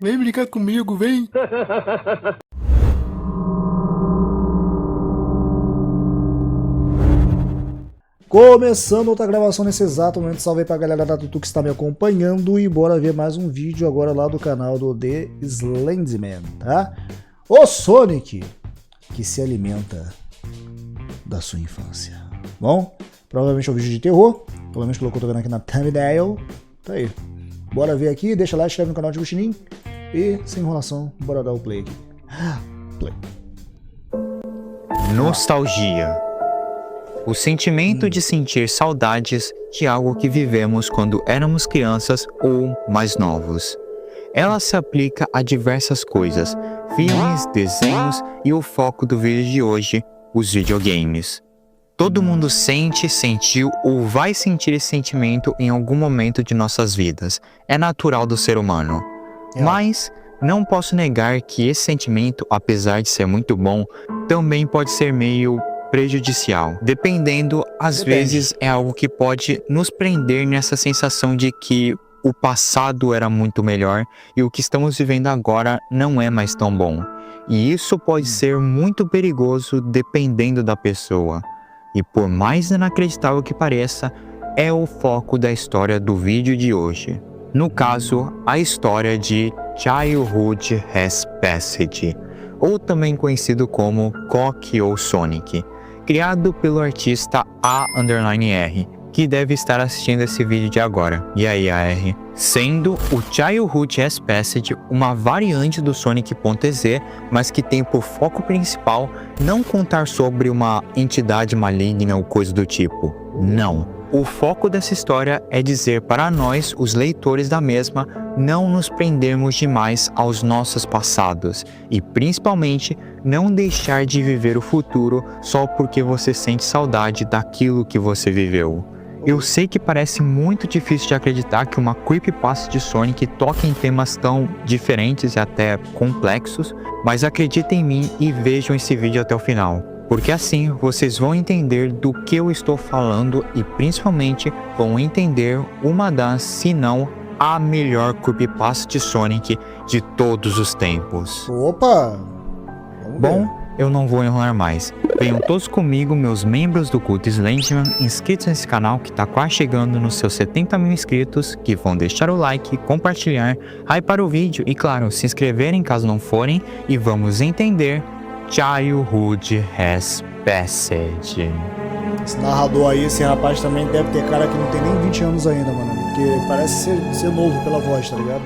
Vem brincar comigo, vem. Começando outra gravação nesse exato momento. Salve aí pra galera da Tutu que está me acompanhando. E bora ver mais um vídeo agora lá do canal do The Slenderman, tá? O Sonic que se alimenta da sua infância. Bom, provavelmente é um vídeo de terror. Pelo menos pelo que eu tô vendo aqui na thumbnail. Tá aí. Bora ver aqui, deixa lá, inscreve no canal de Guxinim. E sem enrolação, bora dar o play aqui. Play. Nostalgia. O sentimento de sentir saudades de algo que vivemos quando éramos crianças ou mais novos. Ela se aplica a diversas coisas, filmes, desenhos e o foco do vídeo de hoje, os videogames. Todo mundo sente, sentiu ou vai sentir esse sentimento em algum momento de nossas vidas. É natural do ser humano. Mas não posso negar que esse sentimento, apesar de ser muito bom, também pode ser meio prejudicial. Dependendo, às vezes é algo que pode nos prender nessa sensação de que o passado era muito melhor e o que estamos vivendo agora não é mais tão bom. E isso pode ser muito perigoso dependendo da pessoa. E por mais inacreditável que pareça, é o foco da história do vídeo de hoje. No caso, a história de Childhood Has Passed, ou também conhecido como Coque ou Sonic, criado pelo artista A_R, que deve estar assistindo esse vídeo de agora. E aí, AR? Sendo o Childhood Has Passed uma variante do Sonic.exe, mas que tem por foco principal não contar sobre uma entidade maligna ou coisa do tipo. Não. O foco dessa história é dizer para nós, os leitores da mesma, não nos prendermos demais aos nossos passados e, principalmente, não deixar de viver o futuro só porque você sente saudade daquilo que você viveu. Eu sei que parece muito difícil de acreditar que uma creepypasta de Sonic toque em temas tão diferentes e até complexos, mas acreditem em mim e vejam esse vídeo até o final. Porque assim vocês vão entender do que eu estou falando e principalmente vão entender uma das, se não a melhor creepypasta de Sonic de todos os tempos. Opa! Bom, eu não vou enrolar mais. Venham todos comigo, meus membros do culto Slenderman, inscritos nesse canal que está quase chegando nos seus 70 mil inscritos, que vão deixar o like, compartilhar, hypar o vídeo e claro, se inscreverem caso não forem e vamos entender Childhood Has Passed. Esse narrador aí, esse rapaz também deve ter cara que não tem nem 20 anos ainda, mano. Porque parece ser novo pela voz, tá ligado?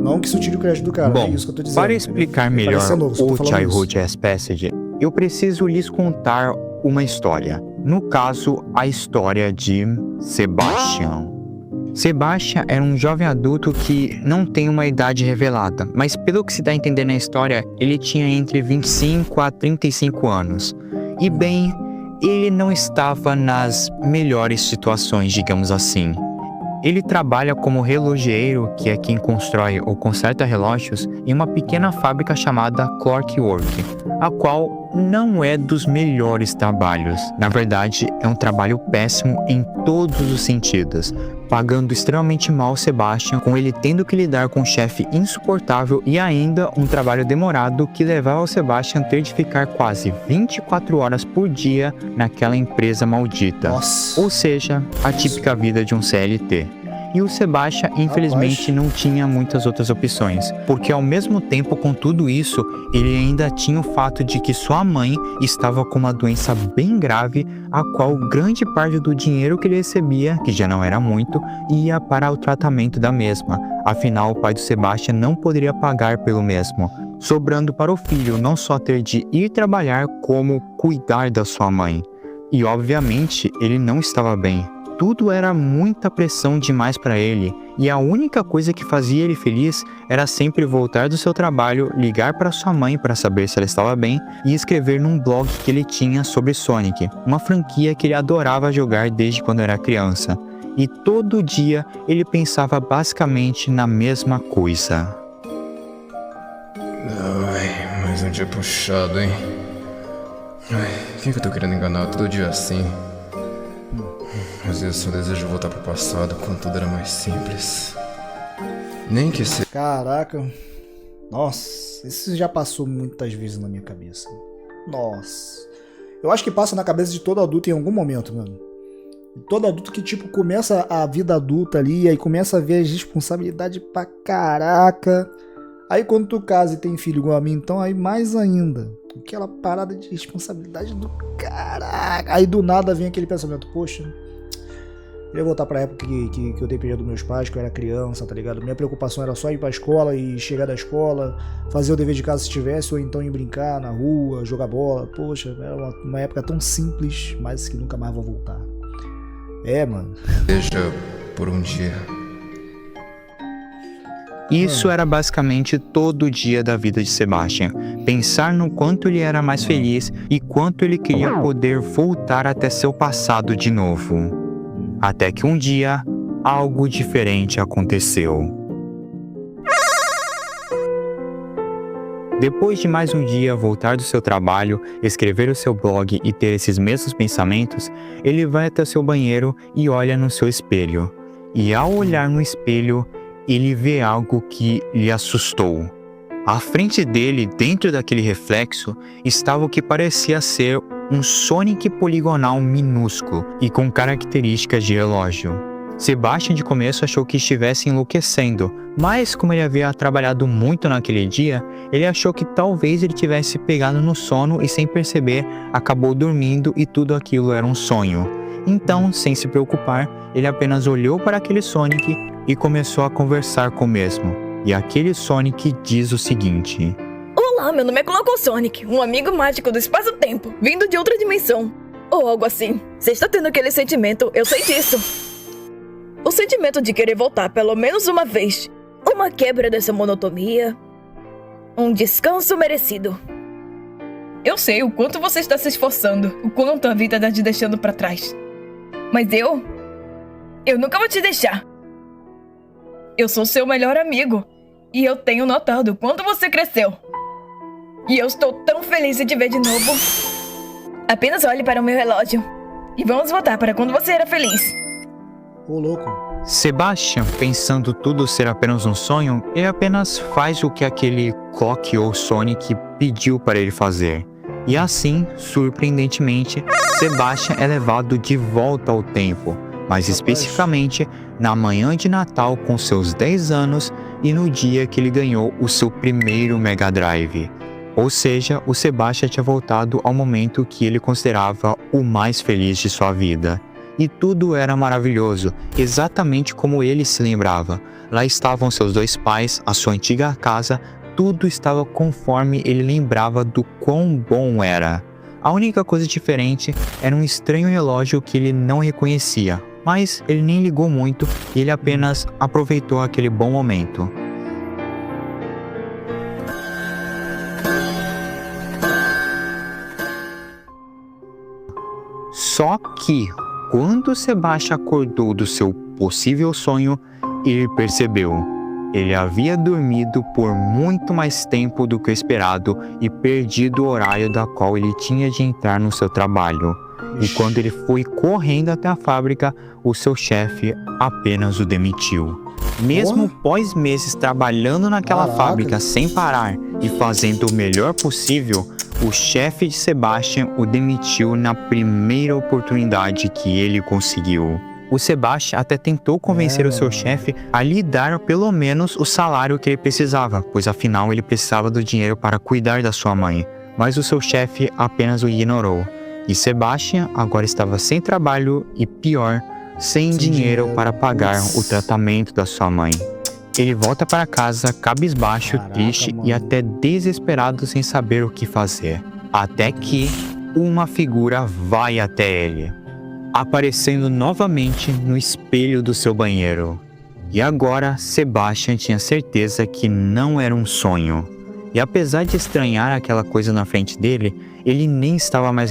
Não que isso tire o crédito do cara, Bom, é isso que eu tô dizendo. para explicar melhor novo, o Childhood Has Passed, eu preciso lhes contar uma história. No caso, a história de Sebastian. Sebastian era um jovem adulto que não tem uma idade revelada, mas pelo que se dá a entender na história, ele tinha entre 25 a 35 anos. E bem, ele não estava nas melhores situações, digamos assim. Ele trabalha como relojeiro, que é quem constrói ou conserta relógios, em uma pequena fábrica chamada Clockwork, a qual não é dos melhores trabalhos. Na verdade, é um trabalho péssimo em todos os sentidos, pagando extremamente mal Sebastian, com ele tendo que lidar com um chefe insuportável e ainda um trabalho demorado que levava o Sebastian a ter de ficar quase 24 horas por dia naquela empresa maldita. Nossa. Ou seja, a típica vida de um CLT. E o Sebastian, infelizmente, não tinha muitas outras opções, porque ao mesmo tempo com tudo isso, ele ainda tinha o fato de que sua mãe estava com uma doença bem grave, a qual grande parte do dinheiro que ele recebia, que já não era muito, ia para o tratamento da mesma. Afinal, o pai do Sebastian não poderia pagar pelo mesmo, sobrando para o filho não só ter de ir trabalhar, como cuidar da sua mãe. E obviamente, ele não estava bem. Tudo era muita pressão demais para ele, e a única coisa que fazia ele feliz era sempre voltar do seu trabalho, ligar para sua mãe para saber se ela estava bem e escrever num blog que ele tinha sobre Sonic, uma franquia que ele adorava jogar desde quando era criança. E todo dia ele pensava basicamente na mesma coisa. Ai, mais um dia puxado, hein? Ai, quem que eu tô querendo enganar todo dia assim? Às vezes eu só desejo voltar pro passado, quando tudo era mais simples. Nem que seja. Caraca. Nossa, isso já passou muitas vezes na minha cabeça. Nossa. Eu acho que passa na cabeça de todo adulto em algum momento, mano. Todo adulto que, tipo, começa a vida adulta ali, aí começa a ver as responsabilidades pra caraca. Aí quando tu casa e tem filho igual a mim, então aí mais ainda. Aquela parada de responsabilidade do caraca. Aí do nada vem aquele pensamento, poxa, eu ia voltar pra época que eu dependia dos meus pais, que eu era criança, tá ligado? Minha preocupação era só ir pra escola e chegar da escola, fazer o dever de casa se tivesse, ou então ir brincar na rua, jogar bola. Poxa, era uma época tão simples, mas que nunca mais vou voltar. É, mano. Seja por um dia. Isso era basicamente todo o dia da vida de Sebastian. Pensar no quanto ele era mais feliz e quanto ele queria poder voltar até seu passado de novo. Até que um dia, algo diferente aconteceu. Depois de mais um dia voltar do seu trabalho, escrever o seu blog e ter esses mesmos pensamentos, ele vai até o seu banheiro e olha no seu espelho. E ao olhar no espelho, ele vê algo que lhe assustou. À frente dele, dentro daquele reflexo, estava o que parecia ser um Sonic poligonal minúsculo e com características de relógio. Sebastian de começo achou que estivesse enlouquecendo, mas como ele havia trabalhado muito naquele dia, ele achou que talvez ele tivesse pegado no sono e sem perceber, acabou dormindo e tudo aquilo era um sonho. Então, sem se preocupar, ele apenas olhou para aquele Sonic e começou a conversar com o mesmo. E aquele Sonic diz o seguinte: Olá, meu nome é Cloco Sonic, um amigo mágico do espaço-tempo, vindo de outra dimensão. Ou algo assim. Você está tendo aquele sentimento, eu sei disso. O sentimento de querer voltar pelo menos uma vez. Uma quebra dessa monotonia. Um descanso merecido. Eu sei o quanto você está se esforçando, o quanto a vida está te deixando para trás. Mas eu nunca vou te deixar. Eu sou seu melhor amigo. E eu tenho notado o quanto você cresceu. E eu estou tão feliz de te ver de novo. Apenas olhe para o meu relógio. E vamos voltar para quando você era feliz. Ô, louco. Sebastian, pensando tudo ser apenas um sonho, ele apenas faz o que aquele Clock ou Sonic pediu para ele fazer. E assim, surpreendentemente, Sebastian é levado de volta ao tempo, mais especificamente na manhã de Natal com seus 10 anos e no dia que ele ganhou o seu primeiro Mega Drive. Ou seja, o Sebastian tinha voltado ao momento que ele considerava o mais feliz de sua vida. E tudo era maravilhoso, exatamente como ele se lembrava. Lá estavam seus dois pais, a sua antiga casa, tudo estava conforme ele lembrava do quão bom era. A única coisa diferente era um estranho relógio que ele não reconhecia, mas ele nem ligou muito e ele apenas aproveitou aquele bom momento. Só que, quando Sebastian acordou do seu possível sonho, ele percebeu. Ele havia dormido por muito mais tempo do que o esperado e perdido o horário da qual ele tinha de entrar no seu trabalho. E quando ele foi correndo até a fábrica, o seu chefe apenas o demitiu. Mesmo após meses trabalhando naquela fábrica sem parar e fazendo o melhor possível, o chefe de Sebastian o demitiu na primeira oportunidade que ele conseguiu. O Sebastian até tentou convencer o seu chefe a lhe dar pelo menos o salário que ele precisava, pois afinal ele precisava do dinheiro para cuidar da sua mãe. Mas o seu chefe apenas o ignorou. E Sebastian agora estava sem trabalho e, pior, sem dinheiro para pagar o tratamento da sua mãe. Ele volta para casa cabisbaixo, triste e até desesperado sem saber o que fazer. Até que uma figura vai até ele, aparecendo novamente no espelho do seu banheiro. E agora Sebastian tinha certeza que não era um sonho. E apesar de estranhar aquela coisa na frente dele, ele nem estava mais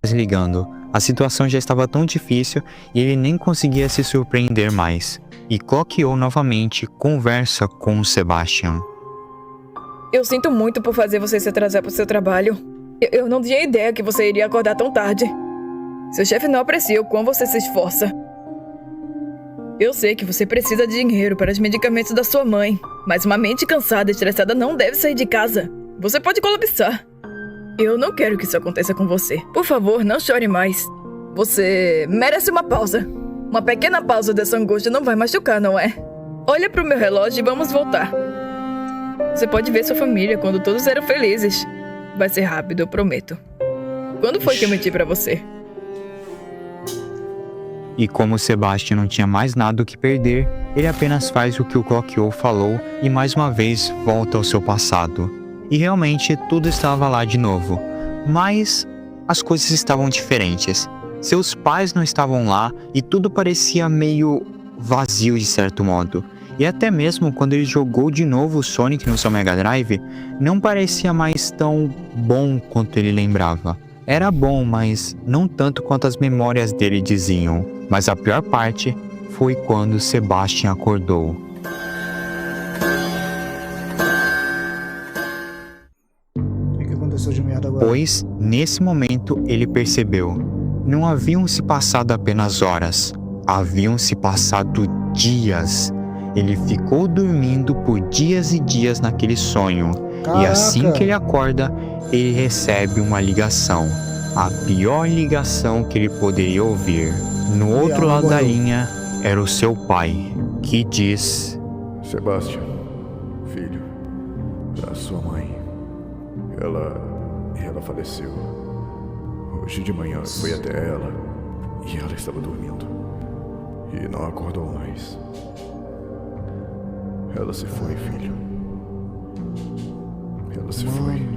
ligando. A situação já estava tão difícil e ele nem conseguia se surpreender mais. E Clock-O novamente conversa com o Sebastian. Eu sinto muito por fazer você se atrasar pro seu trabalho. Eu não tinha ideia que você iria acordar tão tarde. Seu chefe não aprecia o quão você se esforça. Eu sei que você precisa de dinheiro para os medicamentos da sua mãe, mas uma mente cansada e estressada não deve sair de casa. Você pode colapsar. Eu não quero que isso aconteça com você. Por favor, não chore mais. Você merece uma pausa. Uma pequena pausa dessa angústia não vai machucar, não é? Olha pro meu relógio e vamos voltar. Você pode ver sua família quando todos eram felizes. Vai ser rápido, eu prometo. Quando foi que eu menti pra você? E como Sebastian não tinha mais nada o que perder, ele apenas faz o que o Clockio falou e mais uma vez volta ao seu passado. E realmente tudo estava lá de novo. Mas as coisas estavam diferentes. Seus pais não estavam lá e tudo parecia meio vazio de certo modo. E até mesmo quando ele jogou de novo o Sonic no seu Mega Drive, não parecia mais tão bom quanto ele lembrava. Era bom, mas não tanto quanto as memórias dele diziam. Mas a pior parte foi quando Sebastian acordou. O que aconteceu de merda agora? Pois, nesse momento, ele percebeu. Não haviam se passado apenas horas. Haviam se passado dias. Ele ficou dormindo por dias e dias naquele sonho. Caraca. E assim que ele acorda, ele recebe uma ligação. A pior ligação que ele poderia ouvir. No outro lado da linha, era o seu pai, que diz... Sebastian, filho, a sua mãe, ela faleceu. Hoje de manhã eu fui até ela e ela estava dormindo. E não acordou mais. Ela se foi, filho. Ela se foi.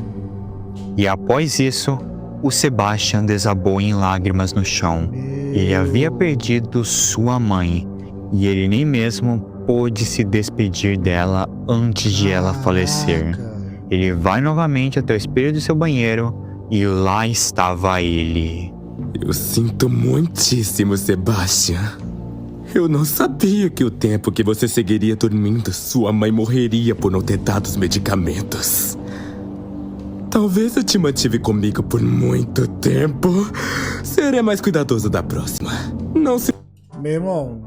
E após isso, o Sebastian desabou em lágrimas no chão. Ele havia perdido sua mãe e ele nem mesmo pôde se despedir dela antes de ela falecer. Ele vai novamente até o espelho do seu banheiro e lá estava ele. Eu sinto muitíssimo, Sebastian. Eu não sabia que o tempo que você seguiria dormindo, sua mãe morreria por não ter dado os medicamentos. Talvez eu te mantive comigo por muito tempo. Serei mais cuidadoso da próxima. Não se... Meu irmão,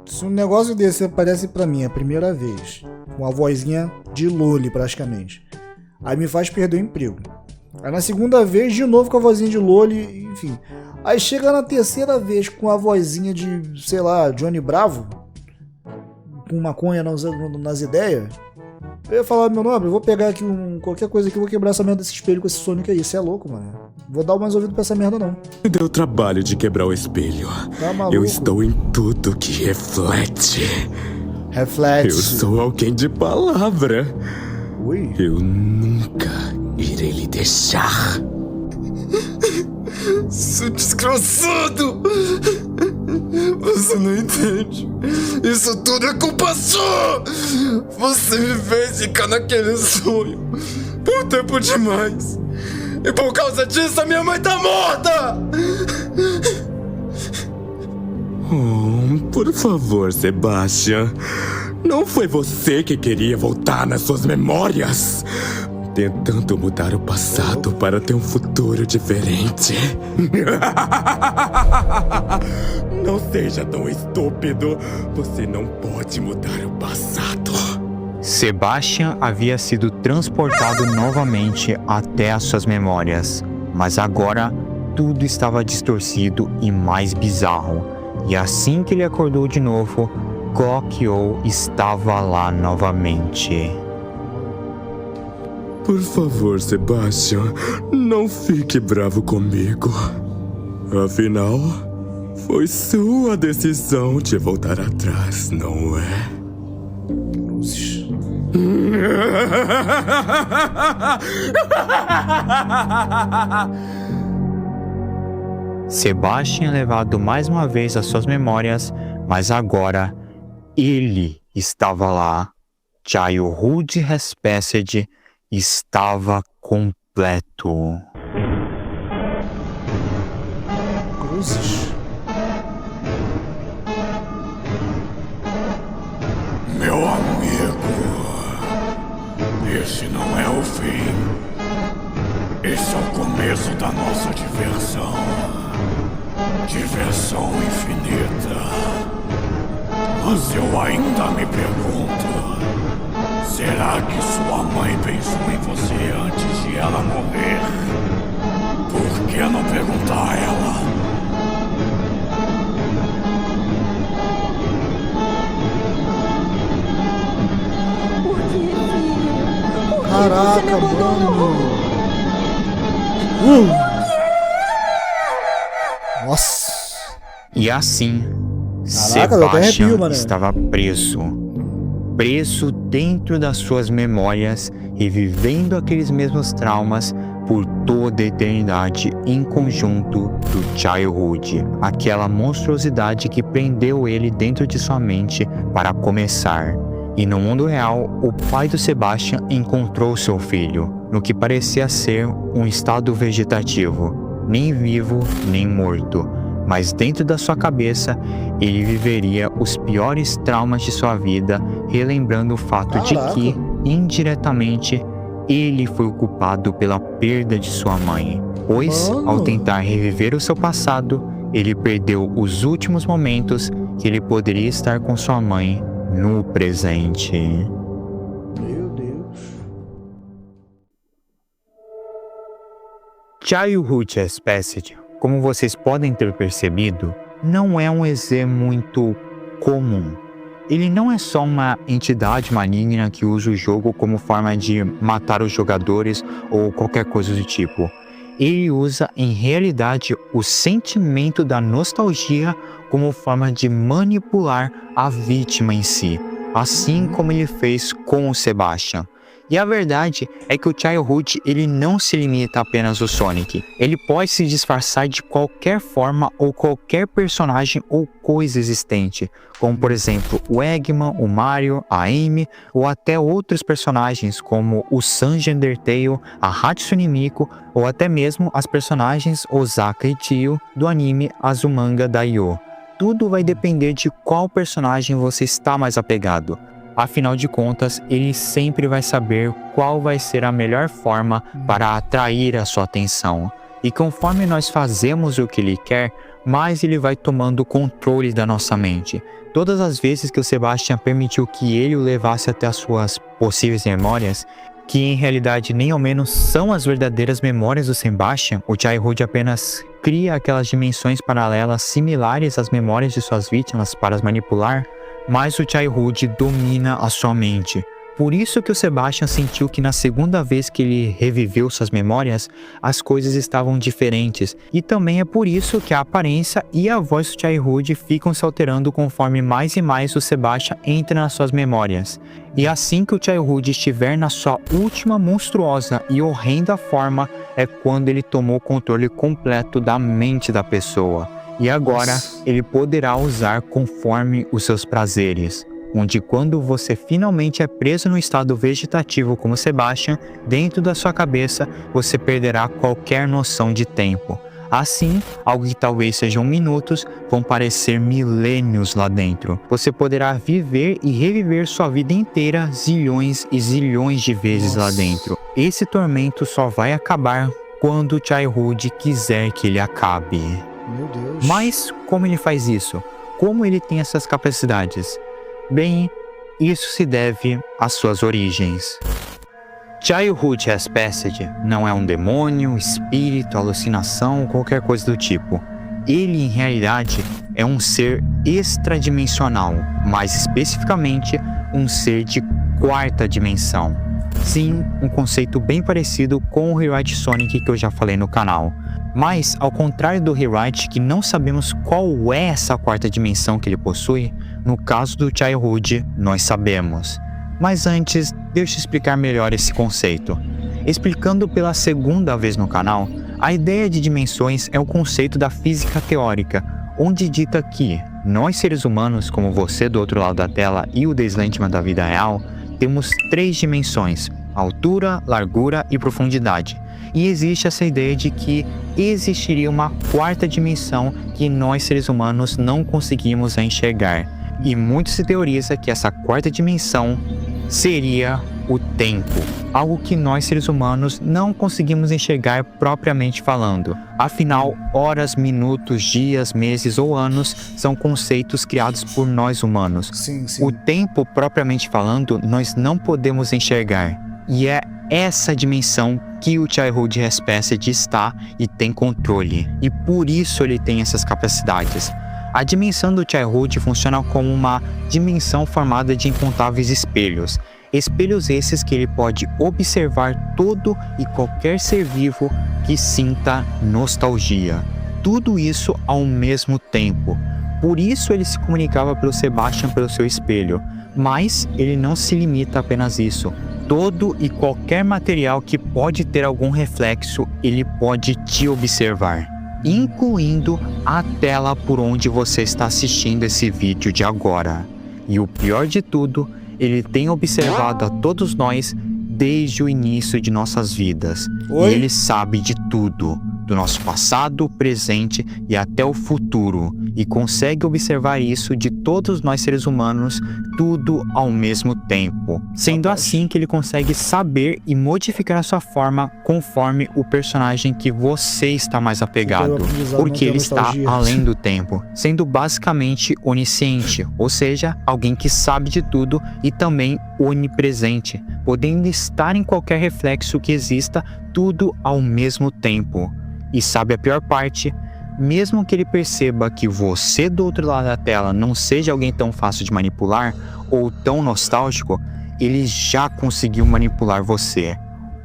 se um negócio desse aparece pra mim a primeira vez, com a vozinha de Loli praticamente, aí me faz perder o emprego. Aí na segunda vez, de novo com a vozinha de Loli, enfim. Aí chega na terceira vez com a vozinha de, sei lá, Johnny Bravo, com maconha nas ideias. Eu ia falar, meu nobre, eu vou pegar aqui qualquer coisa aqui, eu vou quebrar essa merda desse espelho com esse Sonic aí. Você é louco, mano. Vou dar mais ouvido pra essa merda, não. Me deu trabalho de quebrar o espelho. Tá maluco? Eu estou em tudo que reflete. Reflete. Eu sou alguém de palavra. Ui. Eu nunca irei lhe deixar. Seu desgraçado! Você não entende. Isso tudo é culpa sua! Você me fez ficar naquele sonho por tempo demais. E por causa disso a minha mãe tá morta! Oh, por favor, Sebastian. Não foi você que queria voltar nas suas memórias, tentando mudar o passado para ter um futuro diferente. Não seja tão estúpido. Você não pode mudar o passado. Sebastian havia sido transportado novamente até as suas memórias, mas agora tudo estava distorcido e mais bizarro. E assim que ele acordou de novo, Clockio estava lá novamente. Por favor, Sebastian, não fique bravo comigo. Afinal, foi sua decisão de voltar atrás, não é? Sebastian é levado mais uma vez às suas memórias, mas agora ele estava lá. Childhood Respected estava completo. Cruzes. Meu amigo, esse não é o fim. Esse é o começo da nossa diversão. Diversão infinita. Mas eu ainda me pergunto: será que sua mãe pensou em você antes de ela morrer? Por que não perguntar a ela? Por que, filho? Por que Caraca, você me abandonou? mano. Nossa. E assim, Caraca, deu até arrepio, Sebastian mano. estava preso dentro das suas memórias e vivendo aqueles mesmos traumas por toda a eternidade em conjunto do Childhood, aquela monstruosidade que prendeu ele dentro de sua mente para começar. E no mundo real, o pai do Sebastian encontrou seu filho, no que parecia ser um estado vegetativo, nem vivo nem morto, mas dentro da sua cabeça ele viveria os piores traumas de sua vida, relembrando o fato de que, indiretamente, ele foi o culpado pela perda de sua mãe, pois, ao tentar reviver o seu passado, ele perdeu os últimos momentos que ele poderia estar com sua mãe no presente. Meu Deus. Childhood Aspected, como vocês podem ter percebido, não é um EZ muito comum. Ele não é só uma entidade maligna que usa o jogo como forma de matar os jogadores ou qualquer coisa do tipo. Ele usa, em realidade, o sentimento da nostalgia como forma de manipular a vítima em si, assim como ele fez com o Sebastian. E a verdade é que o Childhood ele não se limita apenas ao Sonic. Ele pode se disfarçar de qualquer forma ou qualquer personagem ou coisa existente, como por exemplo o Eggman, o Mario, a Amy ou até outros personagens como o Sanji Undertale, a Hatsune Miku ou até mesmo as personagens Osaka e Tio do anime Azumanga Daioh. Tudo vai depender de qual personagem você está mais apegado. Afinal de contas, ele sempre vai saber qual vai ser a melhor forma para atrair a sua atenção. E conforme nós fazemos o que ele quer, mais ele vai tomando o controle da nossa mente. Todas as vezes que o Sebastian permitiu que ele o levasse até as suas possíveis memórias, que em realidade nem ao menos são as verdadeiras memórias do Sebastian, o Childhood apenas cria aquelas dimensões paralelas similares às memórias de suas vítimas para as manipular, mas o Childhood domina a sua mente. Por isso que o Sebastian sentiu que na segunda vez que ele reviveu suas memórias, as coisas estavam diferentes. E também é por isso que a aparência e a voz do Childhood ficam se alterando conforme mais e mais o Sebastian entra nas suas memórias. E assim que o Childhood estiver na sua última monstruosa e horrenda forma, é quando ele tomou o controle completo da mente da pessoa. E agora, ele poderá usar conforme os seus prazeres, onde quando você finalmente é preso no estado vegetativo como Sebastian, dentro da sua cabeça, você perderá qualquer noção de tempo. Assim, algo que talvez sejam minutos, vão parecer milênios lá dentro. Você poderá viver e reviver sua vida inteira zilhões e zilhões de vezes lá dentro. Esse tormento só vai acabar quando o Childhood quiser que ele acabe. Meu Deus. Mas como ele faz isso? Como ele tem essas capacidades? Bem, isso se deve às suas origens. Childhood Aspected não é um demônio, espírito, alucinação ou qualquer coisa do tipo. Ele, em realidade, é um ser extradimensional, mais especificamente, um ser de quarta dimensão. Sim, um conceito bem parecido com o Rewrite Sonic que eu já falei no canal. Mas, ao contrário do Rewrite, que não sabemos qual é essa quarta dimensão que ele possui, no caso do Childhood, nós sabemos. Mas antes, deixa eu explicar melhor esse conceito. Explicando pela segunda vez no canal, a ideia de dimensões é o conceito da física teórica, onde dita que nós seres humanos, como você do outro lado da tela e o The Slenderman da vida real, temos 3 dimensões: altura, largura e profundidade. E existe essa ideia de que existiria uma quarta dimensão que nós seres humanos não conseguimos enxergar. E muito se teoriza que essa quarta dimensão seria o tempo, algo que nós seres humanos não conseguimos enxergar propriamente falando. Afinal, horas, minutos, dias, meses ou anos são conceitos criados por nós humanos. Sim, sim. O tempo propriamente falando, nós não podemos enxergar. E é essa dimensão que o Childhood Respected está e tem controle. E por isso ele tem essas capacidades. A dimensão do Childhood funciona como uma dimensão formada de incontáveis espelhos. Espelhos esses que ele pode observar todo e qualquer ser vivo que sinta nostalgia. Tudo isso ao mesmo tempo. Por isso ele se comunicava pelo Sebastian pelo seu espelho. Mas ele não se limita a apenas isso. Todo e qualquer material que pode ter algum reflexo, ele pode te observar, incluindo a tela por onde você está assistindo esse vídeo de agora. E o pior de tudo, ele tem observado a todos nós desde o início de nossas vidas. Oi? E ele sabe de tudo, do nosso passado, presente e até o futuro, e consegue observar isso de todos nós seres humanos, tudo ao mesmo tempo. Sendo assim que ele consegue saber e modificar a sua forma conforme o personagem que você está mais apegado, porque ele está além do tempo, sendo basicamente onisciente, ou seja, alguém que sabe de tudo e também onipresente, podendo estar em qualquer reflexo que exista, tudo ao mesmo tempo. E sabe a pior parte? Mesmo que ele perceba que você do outro lado da tela não seja alguém tão fácil de manipular ou tão nostálgico, ele já conseguiu manipular você.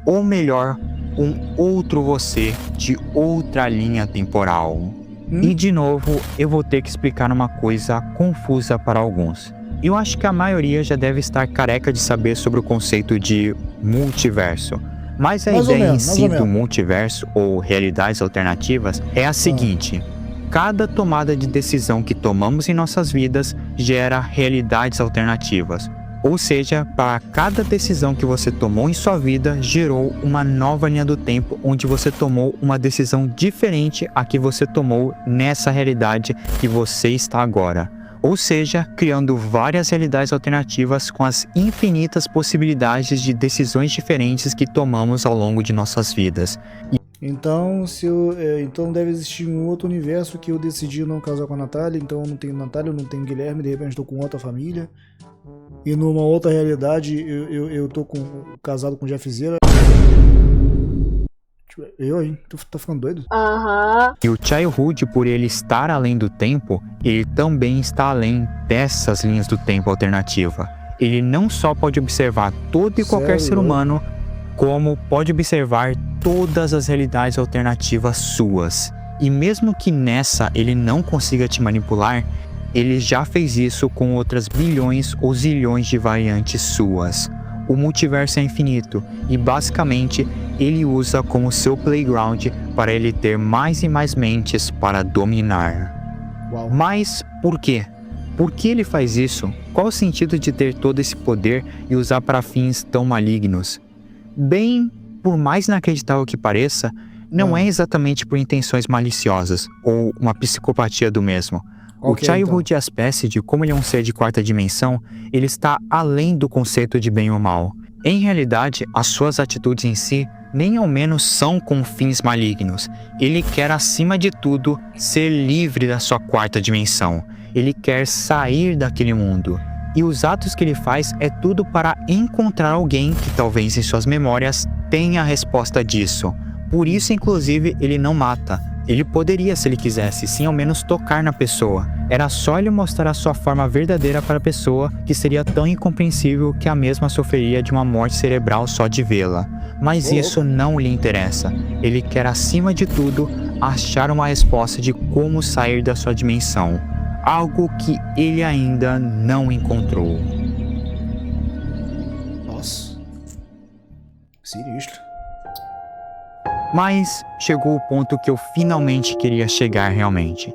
Ou melhor, um outro você de outra linha temporal. E de novo, eu vou ter que explicar uma coisa confusa para alguns. Eu acho que a maioria já deve estar careca de saber sobre o conceito de multiverso. Mas a ideia em si do multiverso ou realidades alternativas é a seguinte: cada tomada de decisão que tomamos em nossas vidas gera realidades alternativas. Ou seja, para cada decisão que você tomou em sua vida, gerou uma nova linha do tempo onde você tomou uma decisão diferente a que você tomou nessa realidade que você está agora. Ou seja, criando várias realidades alternativas com as infinitas possibilidades de decisões diferentes que tomamos ao longo de nossas vidas. Então, então deve existir um outro universo que eu decidi não casar com a Natália, então eu não tenho Natália, eu não tenho Guilherme, de repente estou com outra família. E numa outra realidade eu tô casado com Jeffzeira. Eu, hein? Tu tá ficando doido? E o Childhood, por ele estar além do tempo, ele também está além dessas linhas do tempo alternativa. Ele não só pode observar todo e qualquer ser humano, como pode observar todas as realidades alternativas suas. E mesmo que nessa ele não consiga te manipular, ele já fez isso com outras bilhões ou zilhões de variantes suas. O multiverso é infinito e basicamente ele usa como seu playground para ele ter mais e mais mentes para dominar. Uau. Mas por quê? Por que ele faz isso? Qual o sentido de ter todo esse poder e usar para fins tão malignos? Bem, por mais inacreditável que pareça, não é exatamente por intenções maliciosas ou uma psicopatia do mesmo. O Childhood Respected, como ele é um ser de quarta dimensão, ele está além do conceito de bem ou mal. Em realidade, as suas atitudes em si nem ao menos são com fins malignos. Ele quer, acima de tudo, ser livre da sua quarta dimensão. Ele quer sair daquele mundo. E os atos que ele faz é tudo para encontrar alguém que talvez em suas memórias tenha a resposta disso. Por isso, inclusive, ele não mata. Ele poderia, se ele quisesse, sim ao menos tocar na pessoa. Era só ele mostrar a sua forma verdadeira para a pessoa, que seria tão incompreensível que a mesma sofreria de uma morte cerebral só de vê-la. Mas isso não lhe interessa. Ele quer, acima de tudo, achar uma resposta de como sair da sua dimensão. Algo que ele ainda não encontrou. Nossa. Sinistro. Mas chegou o ponto que eu finalmente queria chegar realmente.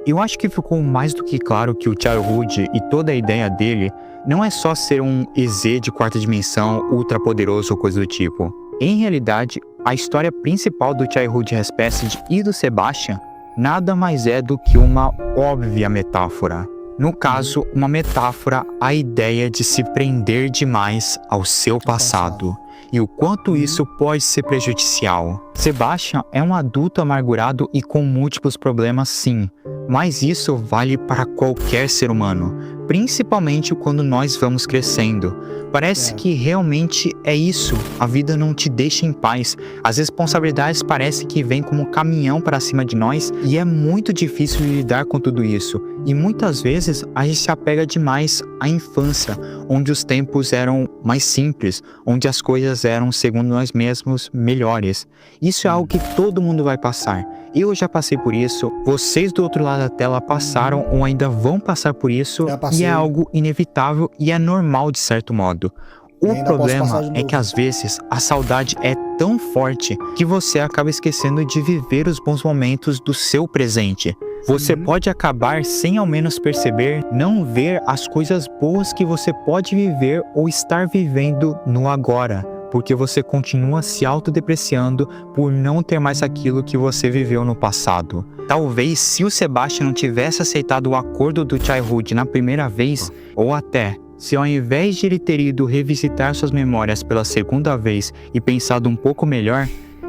Eu acho que ficou mais do que claro que o Childhood e toda a ideia dele não é só ser um EZ de quarta dimensão ultra poderoso ou coisa do tipo. Em realidade, a história principal do Childhood Respected e do Sebastian nada mais é do que uma óbvia metáfora. No caso, uma metáfora à ideia de se prender demais ao seu passado. E o quanto isso pode ser prejudicial. Sebastian é um adulto amargurado e com múltiplos problemas, sim, mas isso vale para qualquer ser humano, principalmente quando nós vamos crescendo. Parece que realmente é isso, a vida não te deixa em paz, as responsabilidades parecem que vêm como um caminhão para cima de nós e é muito difícil lidar com tudo isso. E muitas vezes a gente se apega demais à infância, onde os tempos eram mais simples, onde as coisas eram, segundo nós mesmos, melhores. Isso é algo que todo mundo vai passar. Eu já passei por isso, vocês do outro lado da tela passaram ou ainda vão passar por isso, e é algo inevitável e é normal de certo modo. O problema é que às vezes a saudade é tão forte que você acaba esquecendo de viver os bons momentos do seu presente. Você pode acabar sem ao menos perceber, não ver as coisas boas que você pode viver ou estar vivendo no agora, porque você continua se autodepreciando por não ter mais aquilo que você viveu no passado. Talvez se o Sebastian não tivesse aceitado o acordo do Childhood na primeira vez, ou até se ao invés de ele ter ido revisitar suas memórias pela segunda vez e pensado um pouco melhor,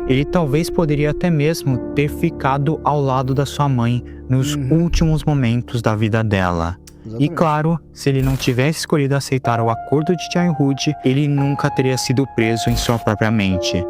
ele talvez poderia até mesmo ter ficado ao lado da sua mãe nos últimos momentos da vida dela. E claro, se ele não tivesse escolhido aceitar o acordo de Childhood, ele nunca teria sido preso em sua própria mente.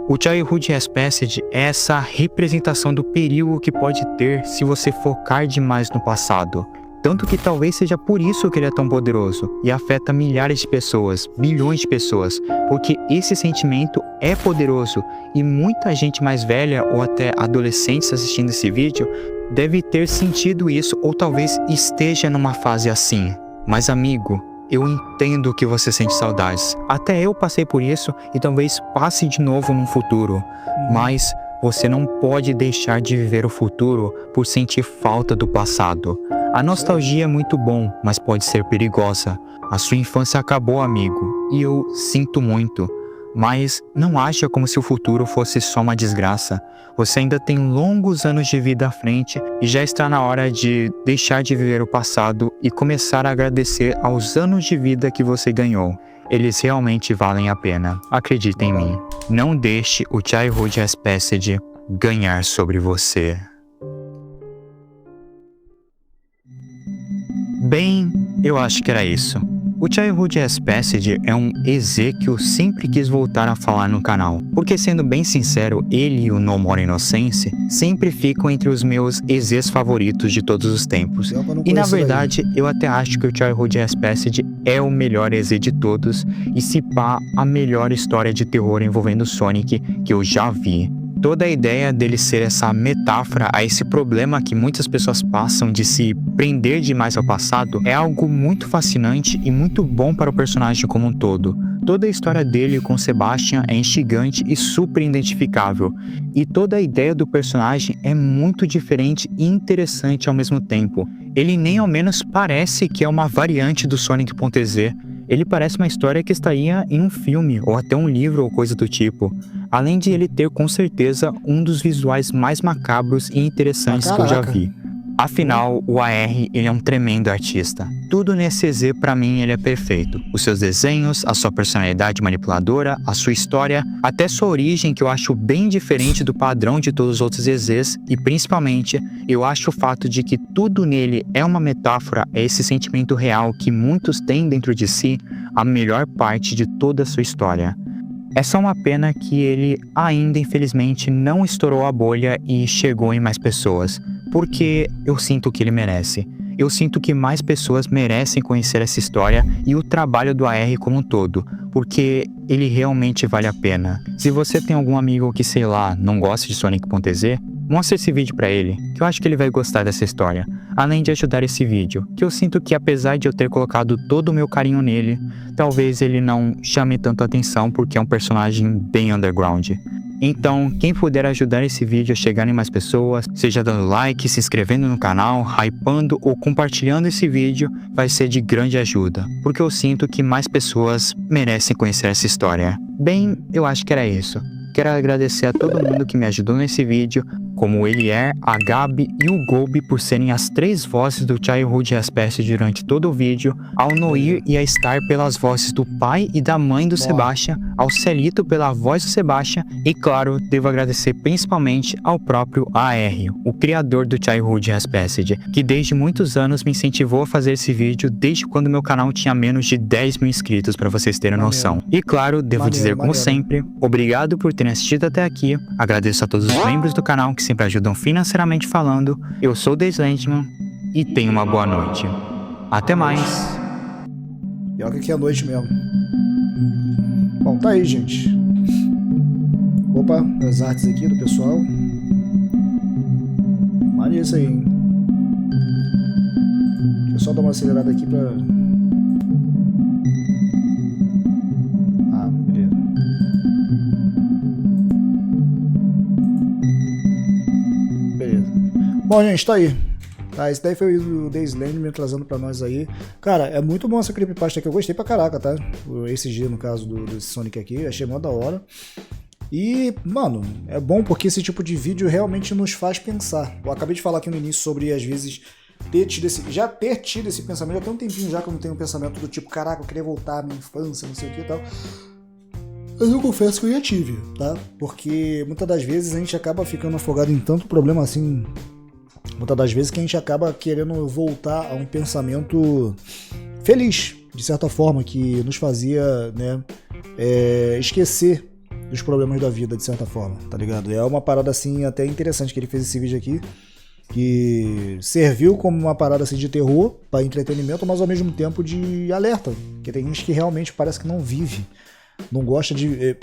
O Childhood Respected é essa representação do perigo que pode ter se você focar demais no passado. Tanto que talvez seja por isso que ele é tão poderoso e afeta milhares de pessoas, bilhões de pessoas, porque esse sentimento é poderoso e muita gente mais velha ou até adolescentes assistindo esse vídeo deve ter sentido isso ou talvez esteja numa fase assim. Mas amigo, eu entendo que você sente saudades. Até eu passei por isso e talvez passe de novo no futuro. Mas você não pode deixar de viver o futuro por sentir falta do passado. A nostalgia é muito bom, mas pode ser perigosa. A sua infância acabou, amigo, e eu sinto muito. Mas não acha como se o futuro fosse só uma desgraça. Você ainda tem longos anos de vida à frente e já está na hora de deixar de viver o passado e começar a agradecer aos anos de vida que você ganhou. Eles realmente valem a pena. Acredita em mim. Não deixe o Childhood Respected ganhar sobre você. Bem, eu acho que era isso. O Childhood Respected é um EZ que eu sempre quis voltar a falar no canal, porque sendo bem sincero, ele e o No More Innocence sempre ficam entre os meus EZs favoritos de todos os tempos. E na verdade, eu até acho que o Childhood Respected é o melhor EZ de todos, e se pá, a melhor história de terror envolvendo Sonic que eu já vi. Toda a ideia dele ser essa metáfora a esse problema que muitas pessoas passam de se prender demais ao passado é algo muito fascinante e muito bom para o personagem como um todo. Toda a história dele com Sebastian é instigante e super identificável. E toda a ideia do personagem é muito diferente e interessante ao mesmo tempo. Ele nem ao menos parece que é uma variante do Sonic.exe. Ele parece uma história que estaria em um filme, ou até um livro ou coisa do tipo. Além de ele ter com certeza um dos visuais mais macabros e interessantes que eu já vi. Afinal, o AR ele é um tremendo artista. Tudo nesse EZ pra mim ele é perfeito. Os seus desenhos, a sua personalidade manipuladora, a sua história, até sua origem que eu acho bem diferente do padrão de todos os outros EZs e principalmente eu acho o fato de que tudo nele é uma metáfora a esse sentimento real que muitos têm dentro de si, a melhor parte de toda a sua história. É só uma pena que ele ainda infelizmente não estourou a bolha e chegou em mais pessoas. Porque eu sinto que ele merece. Eu sinto que mais pessoas merecem conhecer essa história e o trabalho do AR como um todo, porque ele realmente vale a pena. Se você tem algum amigo que, sei lá, não gosta de Sonic.exe, mostre esse vídeo pra ele, que eu acho que ele vai gostar dessa história. Além de ajudar esse vídeo, que eu sinto que apesar de eu ter colocado todo o meu carinho nele, talvez ele não chame tanto atenção porque é um personagem bem underground. Então, quem puder ajudar esse vídeo a chegar em mais pessoas, seja dando like, se inscrevendo no canal, hypando ou compartilhando esse vídeo, vai ser de grande ajuda, porque eu sinto que mais pessoas merecem conhecer essa história. Bem, eu acho que era isso. Quero agradecer a todo mundo que me ajudou nesse vídeo. como o Elier, a Gabi e o Gobi por serem as 3 vozes do Childhood Respect durante todo o vídeo, ao Noir e a Star pelas vozes do pai e da mãe do Sebastian, ao Celito pela voz do Sebastian e, claro, devo agradecer principalmente ao próprio AR, o criador do Childhood Respect, que desde muitos anos me incentivou a fazer esse vídeo desde quando meu canal tinha menos de 10 mil inscritos, para vocês terem noção. E claro, devo dizer como sempre, obrigado por terem assistido até aqui, agradeço a todos os membros do canal que sempre ajudam financeiramente falando, eu sou o The Slenderman e tenha uma boa noite. Até mais! Pior que aqui é noite mesmo. Bom, tá aí, gente. Opa, as artes aqui do pessoal. Maneiro isso aí, hein? Deixa eu só dar uma acelerada aqui pra... Ah, beleza. Beleza. Bom, gente, tá aí. Tá, esse daí foi o The Slenderman trazendo pra nós aí. Cara, é muito bom essa creepypasta aqui. Eu gostei pra caraca, tá? Esse dia, no caso do Sonic aqui. Achei mó da hora. E, mano, é bom porque esse tipo de vídeo realmente nos faz pensar. Eu acabei de falar aqui no início sobre, às vezes, ter tido esse pensamento. Já tem um tempinho já que eu não tenho um pensamento do tipo, caraca, eu queria voltar à minha infância, não sei o que e tal. Mas eu confesso que eu já tive, tá? Porque muitas das vezes a gente acaba ficando afogado em tanto problema assim... Muitas das vezes que a gente acaba querendo voltar a um pensamento feliz, de certa forma, que nos fazia, né, esquecer dos problemas da vida, de certa forma, tá ligado? É uma parada assim até interessante que ele fez esse vídeo aqui, que serviu como uma parada assim de terror, para entretenimento, mas ao mesmo tempo de alerta, porque tem gente que realmente parece que não vive, não gosta de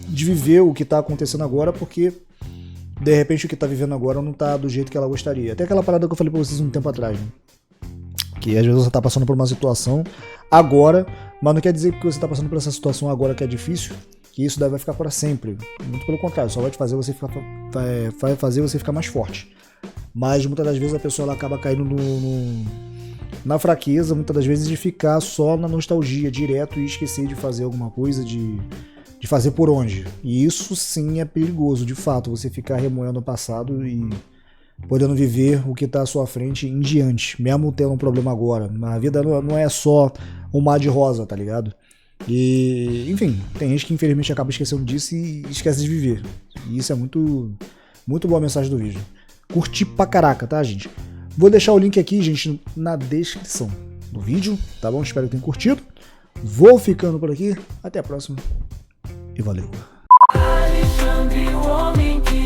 viver o que tá acontecendo agora, porque de repente o que tá vivendo agora não tá do jeito que ela gostaria. Até aquela parada que eu falei pra vocês um tempo atrás, né? Que às vezes você tá passando por uma situação agora, mas não quer dizer que você tá passando por essa situação agora que é difícil, que isso daí vai ficar para sempre. Muito pelo contrário, só vai te fazer você ficar, vai fazer você ficar mais forte. Mas muitas das vezes a pessoa ela acaba caindo na fraqueza, muitas das vezes de ficar só na nostalgia direto e esquecer de fazer alguma coisa, de fazer por onde. E isso sim é perigoso, de fato, você ficar remoendo o passado e podendo viver o que está à sua frente em diante, mesmo tendo um problema agora. A vida não é só um mar de rosa, tá ligado? E, enfim, tem gente que infelizmente acaba esquecendo disso e esquece de viver. E isso é muito, muito boa a mensagem do vídeo. Curti pra caraca, tá, gente? Vou deixar o link aqui, gente, na descrição do vídeo, tá bom? Espero que tenham curtido. Vou ficando por aqui. Até a próxima. E valeu. Alexandre, o homem que